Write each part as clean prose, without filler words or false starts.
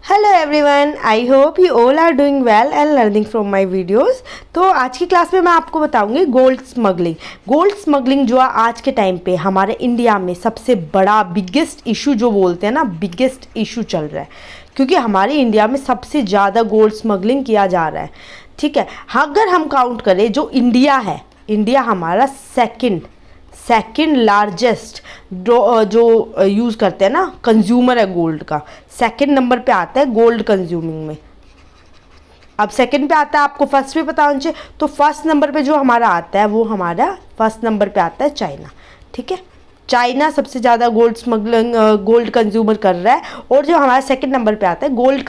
Hello everyone, I hope you all are doing well and learning from my videos. तो आज की class में मैं आपको बताऊंगी गोल्ड स्मगलिंग। गोल्ड स्मगलिंग जो है आज के टाइम पे हमारे इंडिया में सबसे बड़ा बिगेस्ट इशू जो बोलते हैं ना, बिगेस्ट इशू चल रहा है, क्योंकि हमारे इंडिया में सबसे ज़्यादा गोल्ड स्मगलिंग किया जा रहा है। ठीक है, अगर हम काउंट करें जो इंडिया है, इंडिया हमारा सेकंड लार्जेस्ट जो यूज़ करते हैं ना कंज्यूमर है गोल्ड का, सेकंड नंबर पे आता है गोल्ड कंज्यूमिंग में। अब सेकंड पे आता है, आपको फर्स्ट भी पता होना चाहिए, तो फर्स्ट नंबर पे जो हमारा आता है वो हमारा फर्स्ट नंबर पे आता है चाइना। ठीक है, चाइना सबसे ज़्यादा गोल्ड स्मगलिंग गोल्ड कंज्यूमर कर रहा है, और जो हमारा सेकंड नंबर पे आता है गोल्ड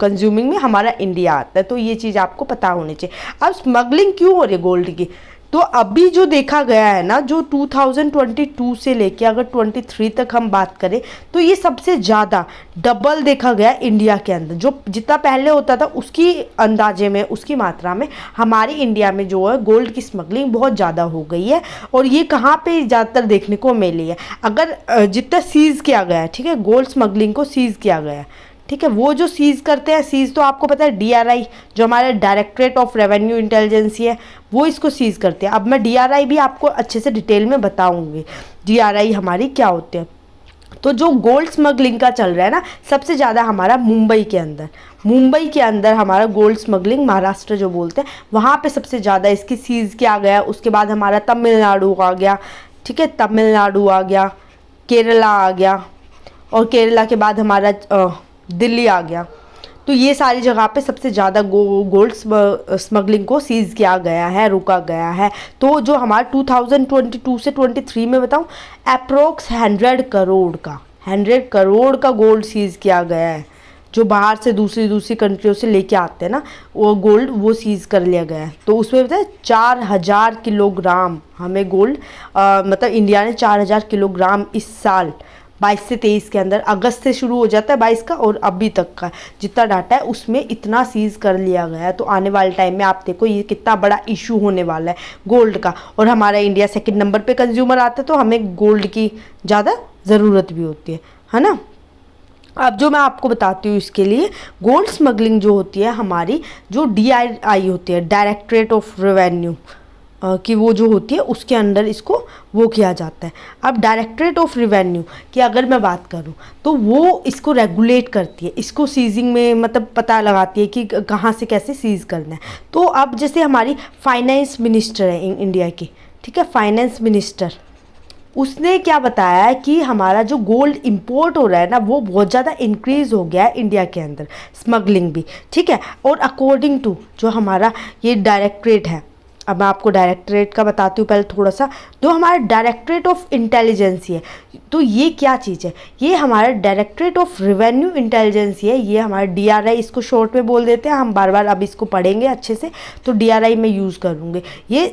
कंज्यूमिंग में हमारा इंडिया आता है। तो ये चीज़ आपको पता होनी चाहिए। अब स्मगलिंग क्यों हो रही है गोल्ड की, तो अभी जो देखा गया है ना, जो 2022 से लेके अगर 23 तक हम बात करें तो ये सबसे ज़्यादा डबल देखा गया इंडिया के अंदर। जो जितना पहले होता था उसकी अंदाजे में, उसकी मात्रा में हमारे इंडिया में जो है गोल्ड की स्मगलिंग बहुत ज़्यादा हो गई है। और ये कहाँ पे ज़्यादातर देखने को मिली है, अगर जितना सीज़ किया गया है, ठीक है, गोल्ड स्मगलिंग को सीज़ किया गया है। ठीक है, वो जो सीज़ करते हैं, सीज़ तो आपको पता है डीआरआई जो हमारे डायरेक्टरेट ऑफ रेवेन्यू इंटेलिजेंसी है, वो इसको सीज़ करते हैं। अब मैं डीआरआई भी आपको अच्छे से डिटेल में बताऊंगी डीआरआई हमारी क्या होते हैं। तो जो गोल्ड स्मगलिंग का चल रहा है ना, सबसे ज़्यादा हमारा मुंबई के अंदर हमारा गोल्ड स्मगलिंग, महाराष्ट्र जो बोलते हैं वहाँ पे सबसे ज़्यादा इसकी सीज़ किया गया। उसके बाद हमारा तमिलनाडु आ गया, ठीक है, तमिलनाडु आ गया, केरला आ गया, और केरला के बाद हमारा दिल्ली आ गया। तो ये सारी जगह पे सबसे ज़्यादा गोल्ड स्मगलिंग को सीज़ किया गया है, रोका गया है। तो जो हमारा 2022 से 23 में बताऊँ, अप्रोक्स 100 करोड़ का गोल्ड सीज़ किया गया है। जो बाहर से दूसरी कंट्रियों से लेके आते हैं ना वो गोल्ड, वो सीज़ कर लिया गया है। तो उसमें पता है 4000 किलोग्राम हमें गोल्ड, मतलब इंडिया ने 4000 किलोग्राम इस साल 22 से 23 के अंदर, अगस्त से शुरू हो जाता है 22 का, और अभी तक का जितना डाटा है उसमें इतना सीज़ कर लिया गया है। तो आने वाले टाइम में आप देखो ये कितना बड़ा इशू होने वाला है गोल्ड का। और हमारा इंडिया सेकंड नंबर पे कंज्यूमर आता है, तो हमें गोल्ड की ज़्यादा ज़रूरत भी होती है ना। अब जो मैं आपको बताती हूँ इसके लिए, गोल्ड स्मगलिंग जो होती है हमारी, जो डीआरआई होती है, डायरेक्टरेट ऑफ रेवेन्यू कि वो जो होती है उसके अंडर इसको वो किया जाता है। अब डायरेक्टरेट ऑफ रेवेन्यू की अगर मैं बात करूँ तो वो इसको रेगुलेट करती है, इसको सीजिंग में मतलब पता लगाती है कि कहाँ से कैसे सीज़ करना है। तो अब जैसे हमारी फाइनेंस मिनिस्टर है इंडिया की, ठीक है, फाइनेंस मिनिस्टर, उसने क्या बताया है कि हमारा जो गोल्ड इंपोर्ट हो रहा है ना वो बहुत ज़्यादा इंक्रीज़ हो गया है इंडिया के अंदर, स्मगलिंग भी। ठीक है, और अकॉर्डिंग टू जो हमारा ये डायरेक्टरेट है, अब मैं आपको डायरेक्टरेट का बताती हूँ पहले थोड़ा सा। जो हमारा डायरेक्टरेट ऑफ इंटेलिजेंसी है, तो ये क्या चीज़ है, ये हमारा डायरेक्टरेट ऑफ रेवेन्यू इंटेलिजेंसी है, ये हमारा डीआरआई इसको शॉर्ट में बोल देते हैं। हम बार बार अब इसको पढ़ेंगे अच्छे से, तो डीआरआई में यूज़ करूँगे। ये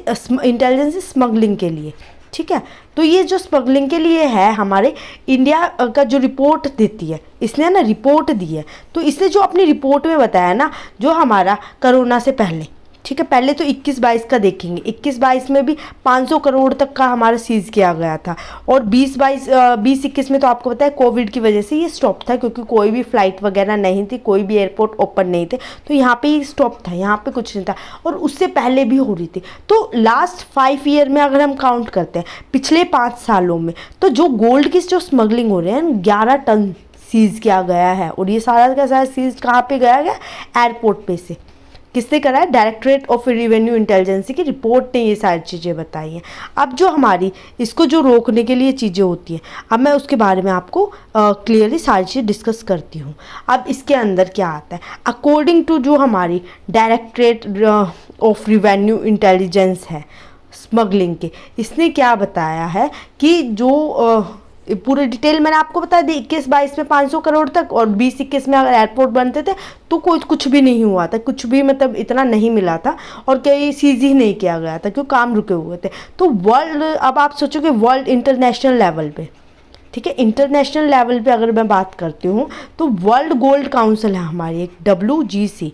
इंटेलिजेंसी स्मगलिंग के लिए, ठीक है। तो ये जो स्मगलिंग के लिए है, हमारे इंडिया का जो रिपोर्ट देती है, इसने ना रिपोर्ट दी है, तो इसने जो अपनी रिपोर्ट में बताया ना, जो हमारा कोरोना से पहले, ठीक है, पहले तो 21-22 का देखेंगे, 21-22 में भी 500 करोड़ तक का हमारा सीज़ किया गया था। और 20-21 में तो आपको पता है कोविड की वजह से ये स्टॉप था, क्योंकि कोई भी फ़्लाइट वगैरह नहीं थी, कोई भी एयरपोर्ट ओपन नहीं थे, तो यहाँ पे ही स्टॉप था, यहाँ पे कुछ नहीं था। और उससे पहले भी हो रही थी। तो लास्ट 5 ईयर में अगर हम काउंट करते हैं, पिछले 5 सालों में, तो जो गोल्ड की जो स्मगलिंग हो रही है 11 टन सीज़ किया गया है। और ये सारा का सारा सीज़ कहाँ पर गया एयरपोर्ट पे से। किसने करा है, डायरेक्टरेट ऑफ रेवेन्यू इंटेलिजेंसी की रिपोर्ट ने ये सारी चीज़ें बताई हैं। अब जो हमारी इसको जो रोकने के लिए चीज़ें होती हैं, अब मैं उसके बारे में आपको क्लियरली सारी चीज़ें डिस्कस करती हूँ। अब इसके अंदर क्या आता है, अकॉर्डिंग टू जो हमारी डायरेक्टरेट ऑफ रेवेन्यू इंटेलिजेंस है स्मगलिंग के, इसने क्या बताया है कि जो पूरे डिटेल मैंने आपको बता दी, 21-22 में 500 करोड़ तक, और 20-21 में अगर एयरपोर्ट बनते थे तो कुछ भी नहीं हुआ था, कुछ भी मतलब इतना नहीं मिला था, और कहीं सीज ही नहीं किया गया था क्योंकि काम रुके हुए थे। तो वर्ल्ड, अब आप सोचोगे वर्ल्ड इंटरनेशनल लेवल पे, ठीक है, इंटरनेशनल लेवल पे अगर मैं बात करती हूँ तो वर्ल्ड गोल्ड काउंसिल है हमारी, एक WGC,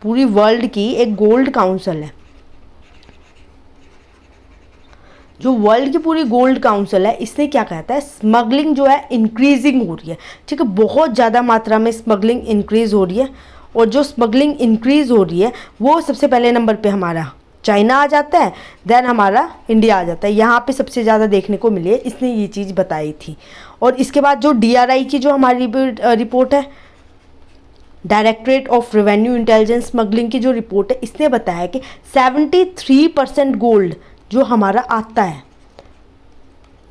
पूरी वर्ल्ड की एक गोल्ड काउंसिल है। जो वर्ल्ड की पूरी गोल्ड काउंसिल है इसने क्या कहता है, स्मगलिंग जो है इंक्रीजिंग हो रही है, ठीक है, बहुत ज़्यादा मात्रा में स्मगलिंग इंक्रीज हो रही है। और जो स्मगलिंग इंक्रीज हो रही है वो सबसे पहले नंबर पे हमारा चाइना आ जाता है, देन हमारा इंडिया आ जाता है, यहाँ पे सबसे ज़्यादा देखने को मिली है, इसने ये चीज़ बताई थी। और इसके बाद जो DRI की जो हमारी रिपोर्ट है, directorate of revenue intelligence smuggling की जो रिपोर्ट है, इसने बताया कि 73% गोल्ड जो हमारा आता है,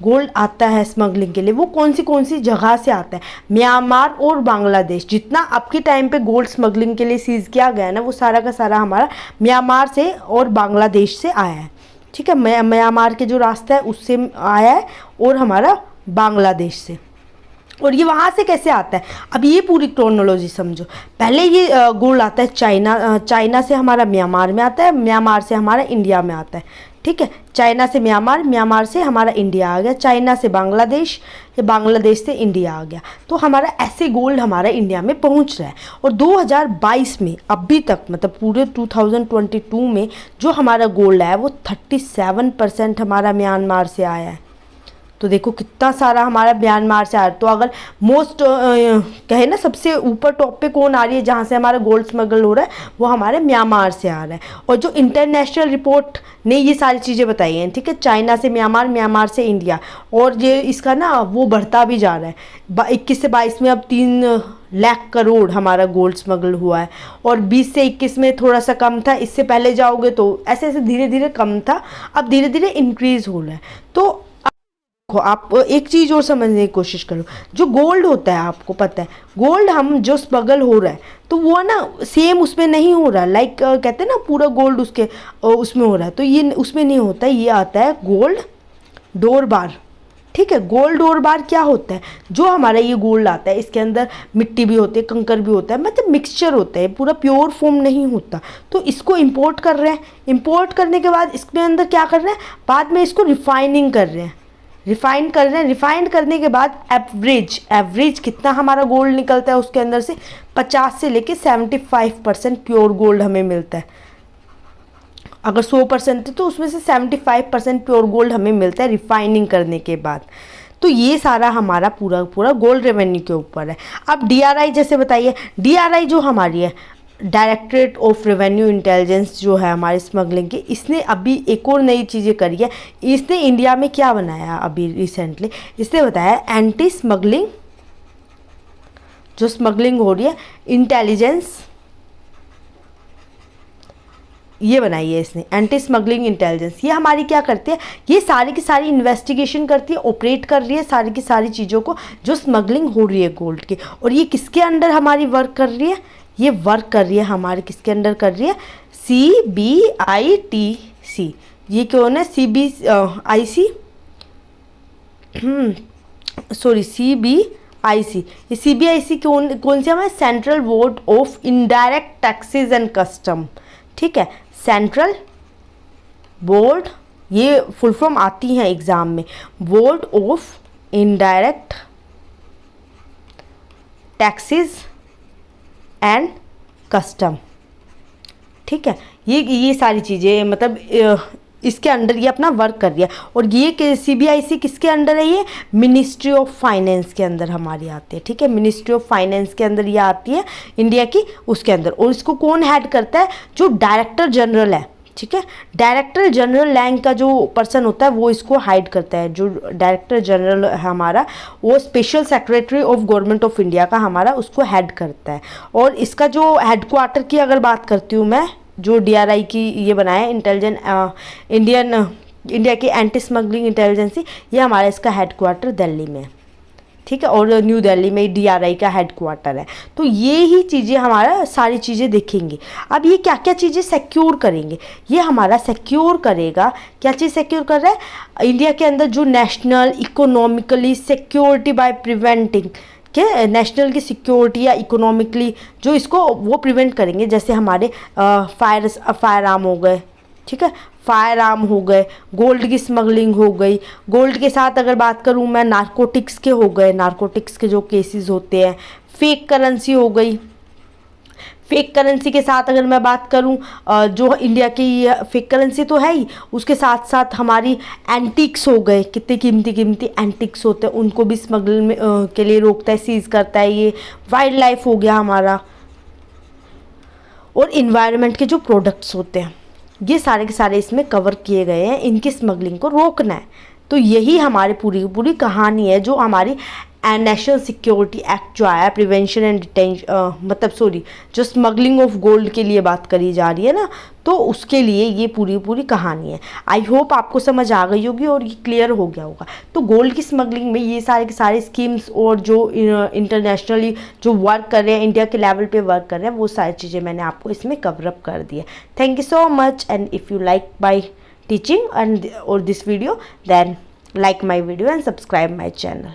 गोल्ड आता है स्मगलिंग के लिए, वो कौन सी जगह से आता है, म्यांमार और बांग्लादेश। जितना अब के टाइम पे गोल्ड स्मगलिंग के लिए सीज़ किया गया है ना, वो सारा का सारा हमारा म्यांमार से और बांग्लादेश से आया है, ठीक है, म्यांमार के जो रास्ता है उससे आया है और हमारा बांग्लादेश से। और ये वहाँ से कैसे आता है, अब ये पूरी क्रोनोलॉजी समझो। पहले ये गोल्ड आता है चाइना से हमारा म्यांमार में आता है, म्यांमार से हमारा इंडिया में आता है, ठीक है, चाइना से म्यांमार, म्यांमार से हमारा इंडिया आ गया, चाइना से बांग्लादेश, या बांग्लादेश से इंडिया आ गया। तो हमारा ऐसे गोल्ड हमारा इंडिया में पहुंच रहा है। और 2022 में अभी तक मतलब पूरे 2022 में जो हमारा गोल्ड है वो 37% हमारा म्यांमार से आया है। तो देखो कितना सारा हमारा म्यांमार से आ रहा है। तो अगर मोस्ट कहे ना सबसे ऊपर टॉप पे कौन आ रही है जहाँ से हमारा गोल्ड स्मगल हो रहा है, वो हमारे म्यांमार से आ रहा है। और जो इंटरनेशनल रिपोर्ट ने ये सारी चीज़ें बताई हैं, ठीक है, चाइना से म्यांमार, म्यांमार से इंडिया, और ये इसका ना वो बढ़ता भी जा रहा है। 21 से 22 में अब 3 लाख करोड़ हमारा गोल्ड स्मगल हुआ है। और 20 से 21 में थोड़ा सा कम था, इससे पहले जाओगे तो ऐसे ऐसे धीरे धीरे कम था, अब धीरे धीरे इंक्रीज हो रहा है। तो आप एक चीज़ और समझने की कोशिश करो, जो गोल्ड होता है आपको पता है, गोल्ड हम जो स्मगल हो रहा है तो वो ना सेम उसमें नहीं हो रहा, लाइक कहते हैं ना पूरा गोल्ड उसके उसमें हो रहा है, तो ये उसमें नहीं होता, ये आता है गोल्ड डोर बार, ठीक है। गोल्ड डोर बार क्या होता है, जो हमारा ये गोल्ड आता है इसके अंदर मिट्टी भी होती है, कंकर भी होता है, मतलब मिक्सचर होता है, पूरा प्योर फॉर्म नहीं होता। तो इसको इंपोर्ट कर रहे हैं, इंपोर्ट करने के बाद इसके अंदर क्या कर रहे हैं, बाद में इसको रिफाइनिंग कर रहे हैं, रिफाइन कर रहे हैं। रिफाइन करने के बाद एवरेज कितना हमारा गोल्ड निकलता है उसके अंदर से 50 से लेके 75% प्योर गोल्ड हमें मिलता है। अगर 100% है तो उसमें से 75% प्योर गोल्ड हमें मिलता है रिफाइनिंग करने के बाद। तो ये सारा हमारा पूरा गोल्ड रेवेन्यू के ऊपर है। अब DRI जैसे बताइए, DRI जो हमारी है, डायरेक्टरेट ऑफ रेवेन्यू इंटेलिजेंस जो है हमारे स्मगलिंग की, इसने अभी एक और नई चीज़ें करी है। इसने इंडिया में क्या बनाया अभी रिसेंटली, इसने बताया एंटी स्मगलिंग, जो स्मगलिंग हो रही है, इंटेलिजेंस, ये बनाई है इसने, एंटी स्मगलिंग इंटेलिजेंस। ये हमारी क्या करती है, ये सारी की सारी इन्वेस्टिगेशन करती है, ऑपरेट कर रही है सारी की सारी चीज़ों को जो स्मगलिंग हो रही है गोल्ड की। और ये किसके अंडर हमारी वर्क कर रही है, ये वर्क कर रही है हमारे किसके अंडर कर रही है, CBITC। ये कौन है, CBIC, सॉरी CBIC। ये CBIC कौन सी हमारे, central board of indirect taxes and custom, ठीक है, सेंट्रल बोर्ड, ये फुल फॉर्म आती है एग्जाम में, board of indirect taxes and custom, ठीक है। ये सारी चीज़ें मतलब इसके अंडर ये अपना वर्क कर रही है। और ये CBIC किसके अंडर है, ये मिनिस्ट्री ऑफ फाइनेंस के अंदर हमारी आती है, ठीक है, मिनिस्ट्री ऑफ फाइनेंस के अंदर ये आती है इंडिया की, उसके अंदर। और इसको कौन हेड करता है, जो डायरेक्टर जनरल है, ठीक है, डायरेक्टर जनरल रैंक का जो पर्सन होता है वो इसको हाइड करता है। जो डायरेक्टर जनरल है हमारा, वो special secretary of government of India का हमारा उसको हेड करता है। और इसका जो हेडक्वार्टर की अगर बात करती हूँ मैं, जो DRI की ये बनाया इंडिया की एंटी स्मगलिंग इंटेलिजेंसी, ये हमारा इसका हेडक्वार्टर दिल्ली में, ठीक है, और न्यू दिल्ली में DRI का हेडक्वार्टर है। तो ये ही चीज़ें हमारा सारी चीज़ें देखेंगे। अब ये क्या क्या चीज़ें सिक्योर करेंगे, ये हमारा सिक्योर करेगा, क्या चीज़ सिक्योर कर रहा है, इंडिया के अंदर जो national economically security by preventing के, नेशनल की सिक्योरिटी या इकोनॉमिकली जो इसको वो प्रिवेंट करेंगे। जैसे हमारे फायर आर्म हो गए, ठीक है, फायर आर्म हो गए, गोल्ड की स्मगलिंग हो गई, गोल्ड के साथ अगर बात करूँ मैं नारकोटिक्स के हो गए, नारकोटिक्स के जो केसेस होते हैं, फेक करेंसी हो गई, फेक करेंसी के साथ अगर मैं बात करूं, जो इंडिया की फेक करेंसी तो है ही, उसके साथ साथ हमारी एंटिक्स हो गए, कितने कीमती कीमती एंटिक्स होते हैं, उनको भी स्मगल में के लिए रोकता है, सीज करता है। ये वाइल्ड लाइफ हो गया हमारा, और इन्वायरमेंट के जो प्रोडक्ट्स होते हैं, ये सारे के सारे इसमें कवर किए गए हैं। इनकी स्मगलिंग को रोकना है। तो यही हमारी पूरी की पूरी कहानी है, जो हमारी नेशनल सिक्योरिटी एक्ट जो आया, प्रिवेंशन एंड डिटेंशन, जो स्मगलिंग ऑफ गोल्ड के लिए बात करी जा रही है ना, तो उसके लिए ये पूरी पूरी कहानी है। आई होप आपको समझ आ गई होगी और ये क्लियर हो गया होगा। तो गोल्ड की स्मगलिंग में ये सारे के सारे स्कीम्स और जो इंटरनेशनली जो वर्क कर रहे हैं, इंडिया के लेवल पे वर्क कर रहे हैं, वो सारी चीज़ें मैंने आपको इसमें कवर अप कर दी है। Thank you so much, and if you like my teaching and or this video, then like my video and subscribe my channel.